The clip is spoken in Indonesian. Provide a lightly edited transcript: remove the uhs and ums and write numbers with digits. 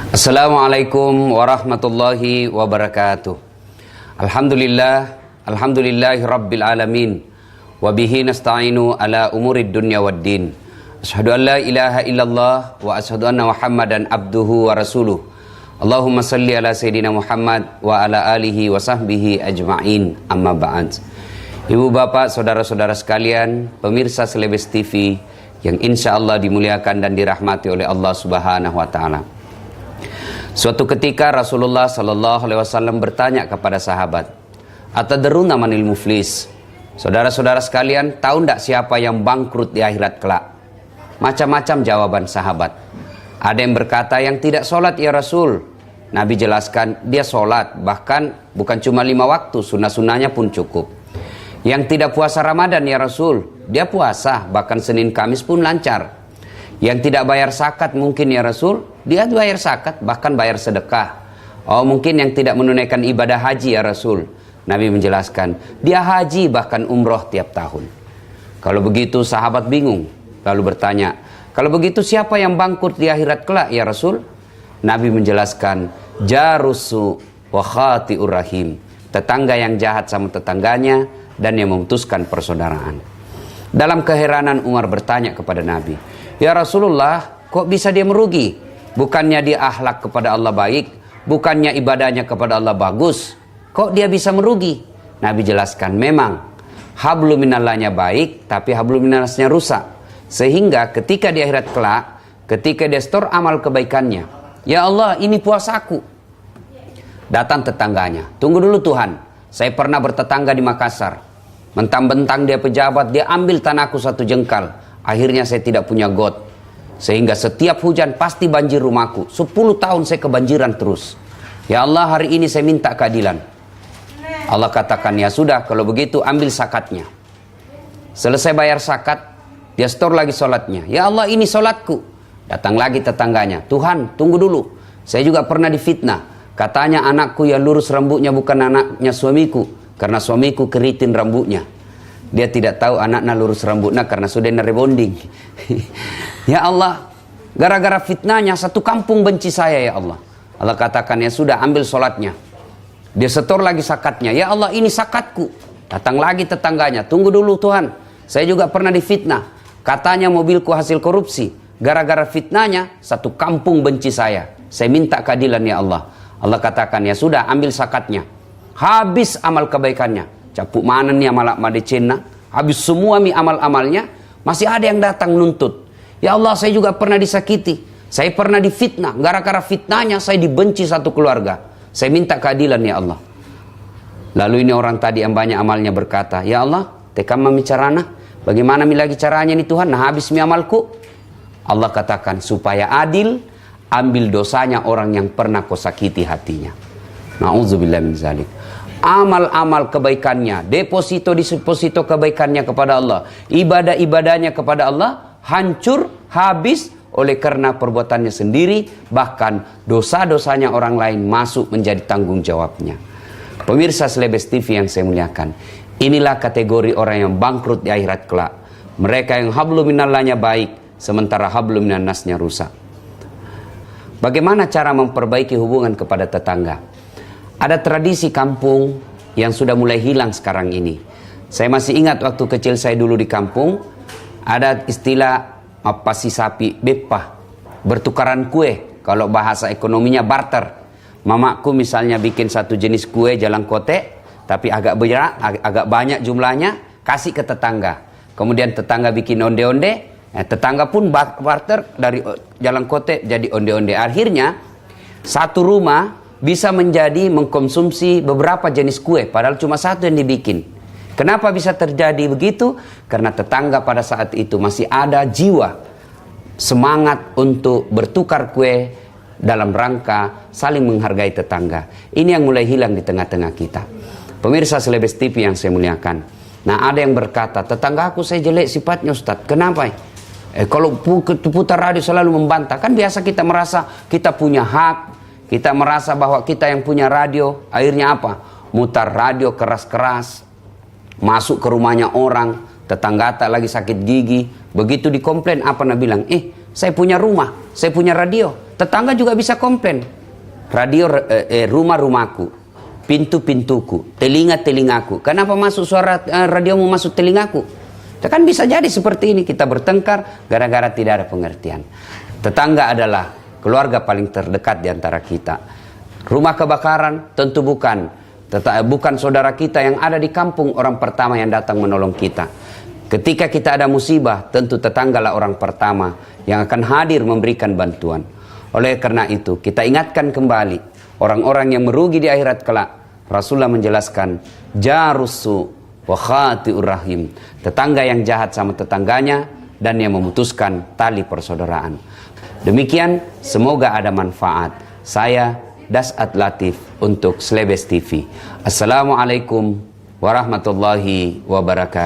Assalamualaikum warahmatullahi wabarakatuh. Alhamdulillahi rabbil alamin. Wabihi nasta'inu ala umurid dunya waddin. Asyhadu an la ilaha illallah wa asyhadu anna Muhammadan abduhu wa rasuluh. Allahumma salli ala Sayyidina Muhammad wa ala alihi wa sahbihi ajma'in, amma ba'd. Ibu bapak, saudara-saudara sekalian, pemirsa Selebes TV yang insya Allah dimuliakan dan dirahmati oleh Allah Subhanahu wa ta'ala. Suatu ketika Rasulullah Sallallahu Alaihi Wasallam bertanya kepada sahabat, "Atadruna manil muflis?" Saudara-saudara sekalian, tahu tidak siapa yang bangkrut di akhirat kelak? Macam-macam jawaban sahabat. Ada yang berkata, yang tidak sholat ya Rasul. Nabi jelaskan, dia sholat, bahkan bukan cuma 5 waktu, sunnah-sunnahnya pun cukup. Yang tidak puasa Ramadan ya Rasul, dia puasa, bahkan Senin Kamis pun lancar. Yang tidak bayar zakat mungkin ya Rasul, dia bayar zakat, bahkan bayar sedekah. Oh, mungkin yang tidak menunaikan ibadah haji ya Rasul. Nabi menjelaskan, dia haji bahkan umroh tiap tahun. Kalau begitu sahabat bingung, lalu bertanya, kalau begitu siapa yang bangkrut di akhirat kelak ya Rasul? Nabi menjelaskan, jarusu wa khati'ur rahim, tetangga yang jahat sama tetangganya dan yang memutuskan persaudaraan. Dalam keheranan Umar bertanya kepada Nabi, ya Rasulullah, kok bisa dia merugi? Bukannya dia akhlak kepada Allah baik, bukannya ibadahnya kepada Allah bagus, kok dia bisa merugi? Nabi jelaskan, memang hablum minallahnya baik, tapi hablum minannasnya rusak. Sehingga ketika di akhirat kelak, ketika dia store amal kebaikannya, ya Allah, ini puasaku. Datang tetangganya, tunggu dulu Tuhan, saya pernah bertetangga di Makassar. Mentang-mentang dia pejabat, dia ambil tanahku 1 jengkal. Akhirnya saya tidak punya got. Sehingga setiap hujan pasti banjir rumahku. 10 tahun saya kebanjiran terus. Ya Allah, hari ini saya minta keadilan. Allah katakan, ya sudah, kalau begitu ambil zakatnya. Selesai bayar zakat, dia store lagi sholatnya. Ya Allah, ini sholatku. Datang lagi tetangganya. Tuhan, tunggu dulu. Saya juga pernah difitnah. Katanya anakku yang lurus rambutnya bukan anaknya suamiku, karena suamiku keriting rambutnya. Dia tidak tahu anaknya lurus rambutnya karena sudah rebonding. Ya Allah, gara-gara fitnahnya 1 kampung benci saya ya Allah. Allah katakan, ya sudah, ambil sholatnya. Dia setor lagi zakatnya. Ya Allah, ini zakatku. Datang lagi tetangganya. Tunggu dulu Tuhan, saya juga pernah difitnah. Katanya mobilku hasil korupsi. Gara-gara fitnahnya 1 kampung benci saya. Saya minta keadilan ya Allah. Allah katakan, ya sudah, ambil zakatnya. Habis amal kebaikannya. Capuk mana nih amal madecena. Habis semua amal-amalnya. Masih ada yang datang nuntut. Ya Allah, saya juga pernah disakiti. Saya pernah difitnah. Gara-gara fitnahnya saya dibenci 1 keluarga. Saya minta keadilan ya Allah. Lalu ini orang tadi yang banyak amalnya berkata, ya Allah, tekam mami carana. Bagaimana mi lagi caranya nih Tuhan? Nah, habis mi amalku. Allah katakan, supaya adil, ambil dosanya orang yang pernah kau sakiti hatinya. Na'udzubillah min zalik. Amal-amal kebaikannya, deposito kebaikannya kepada Allah, ibadah-ibadahnya kepada Allah hancur, habis oleh karena perbuatannya sendiri. Bahkan dosa-dosanya orang lain masuk menjadi tanggung jawabnya. Pemirsa Selebes TV yang saya muliakan, inilah kategori orang yang bangkrut di akhirat kelak. Mereka yang hablum minallahnya baik, sementara hablum minannasnya rusak. Bagaimana cara memperbaiki hubungan kepada tetangga? Ada tradisi kampung yang sudah mulai hilang sekarang ini. Saya masih ingat waktu kecil saya dulu di kampung, ada istilah pasi sapi bepah, bertukaran kue. Kalau bahasa ekonominya barter. Mamaku misalnya bikin 1 jenis kue jalang kote, tapi agak banyak jumlahnya, kasih ke tetangga. Kemudian tetangga bikin onde-onde, tetangga pun barter dari jalang kote jadi onde-onde. Akhirnya 1 rumah bisa menjadi mengkonsumsi beberapa jenis kue, padahal cuma 1 yang dibikin. Kenapa bisa terjadi begitu? Karena tetangga pada saat itu masih ada jiwa semangat untuk bertukar kue dalam rangka saling menghargai tetangga. Ini yang mulai hilang di tengah-tengah kita. Pemirsa Selebes TV yang saya muliakan. Nah, ada yang berkata, tetangga aku saya jelek sifatnya Ustadz. Kenapa? Kalau putar radio selalu membantah. Kan biasa kita merasa kita punya hak. Kita merasa bahwa kita yang punya radio. Akhirnya apa? Mutar radio keras-keras. Masuk ke rumahnya orang. Tetangga tak lagi sakit gigi. Begitu dikomplain, apa nak bilang? Saya punya rumah, saya punya radio. Tetangga juga bisa komplain. Radio rumah-rumahku, pintu-pintuku, telinga-telingaku. Kenapa masuk suara radiomu masuk telingaku? Itu kan bisa jadi seperti ini. Kita bertengkar gara-gara tidak ada pengertian. Tetangga adalah keluarga paling terdekat di antara kita. Rumah kebakaran tentu bukan saudara kita yang ada di kampung orang pertama yang datang menolong kita. Ketika kita ada musibah, tentu tetanggalah orang pertama yang akan hadir memberikan bantuan. Oleh karena itu, kita ingatkan kembali orang-orang yang merugi di akhirat kelak. Rasulullah menjelaskan, jarusu wa khati'ur rahim. Tetangga yang jahat sama tetangganya dan yang memutuskan tali persaudaraan. Demikian, semoga ada manfaat. Saya Das'at Latif untuk Slebes TV. Assalamualaikum warahmatullahi wabarakatuh.